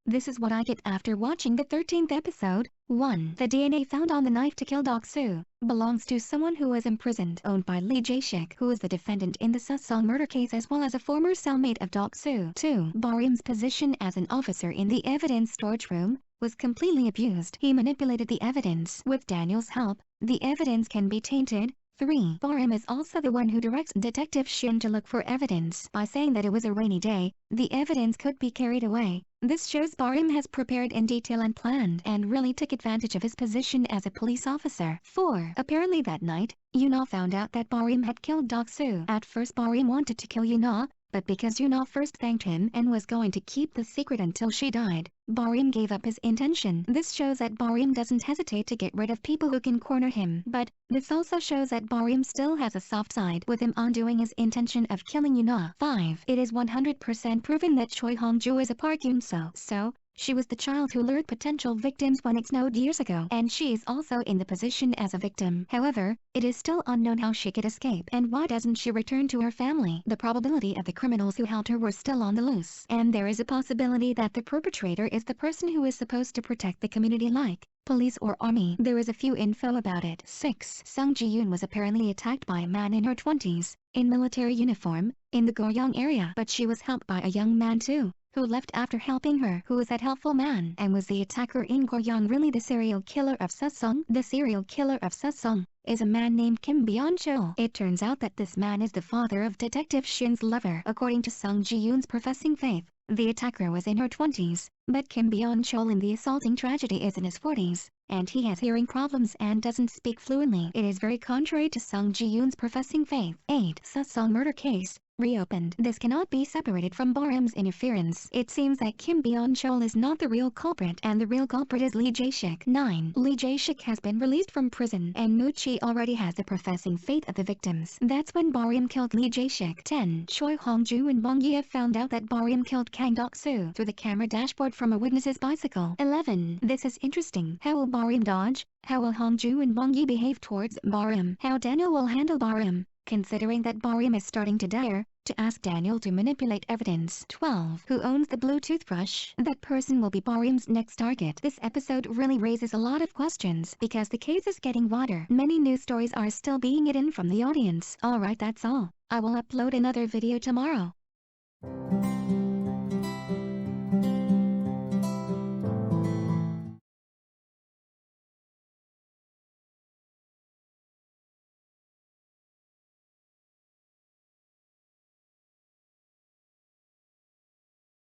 This is what I get after watching the 13th episode. 1. The DNA found on the knife to kill Deok-soo belongs to someone who was imprisoned, owned by Lee Jae-shik, who is the defendant in the Susong murder case as well as a former cellmate of Deok-soo. 2. Barim's position as an officer in the evidence storage room was completely abused. He manipulated the evidence. With Daniel's help, the evidence can be tainted. 3. Barim is also the one who directs Detective Shin to look for evidence. By saying that it was a rainy day, the evidence could be carried away. This shows Barim has prepared in detail and planned and really took advantage of his position as a police officer. 4. Apparently that night, Yuna found out that Barim had killed Deok-soo. At first Barim wanted to kill Yuna, but because Yuna first thanked him and was going to keep the secret until she died, Barim gave up his intention. This shows that Barim doesn't hesitate to get rid of people who can corner him. But this also shows that Barim still has a soft side, with him undoing his intention of killing Yuna. 5. It is 100% proven that Choi Hong-joo is a Park Yun-so. So, she was the child who lured potential victims when it snowed years ago, and she is also in the position as a victim. However, it is still unknown how she could escape, and why doesn't she return to her family? The probability of the criminals who held her were still on the loose, and there is a possibility that the perpetrator is the person who is supposed to protect the community like police or army. There is a few info about it. 6. Sung Ji-yoon was apparently attacked by a man in her 20s, in military uniform, in the Goryeo area, but she was helped by a young man too, who left after helping her. Who is that helpful man? And was the attacker in Goryeo really the serial killer of Susong? The serial killer of Susong is a man named Kim Byung-chul. It turns out that this man is the father of Detective Shin's lover. According to Sung Ji-yoon's professing faith, the attacker was in her 20s, but Kim Byung-chul in the assaulting tragedy is in his 40s, and he has hearing problems and doesn't speak fluently. It is very contrary to Sung Ji-yoon's professing faith. 8. Susong murder case reopened. This cannot be separated from Barim's interference. It seems that Kim Byung-chul is not the real culprit, and the real culprit is Lee Jae-shik. 9. Lee Jae-shik has been released from prison, and Muchi already has the professing faith of the victims. That's when Barim killed Lee Jae-shik. 10. Choi Hong-joo and Bong Ye found out that Barim killed Kang Deok-soo through the camera dashboard from a witness's bicycle. 11. This is interesting. How will Barim dodge? How will Hong-joo and Bong Ye behave towards Barim? How Daniel will handle Barim, considering that Barim is starting to dare to ask Daniel to manipulate evidence. 12. Who owns the blue toothbrush? That person will be Barim's next target. This episode really raises a lot of questions because the case is getting wider. Many news stories are still being hidden from the audience. Alright, that's all. I will upload another video tomorrow.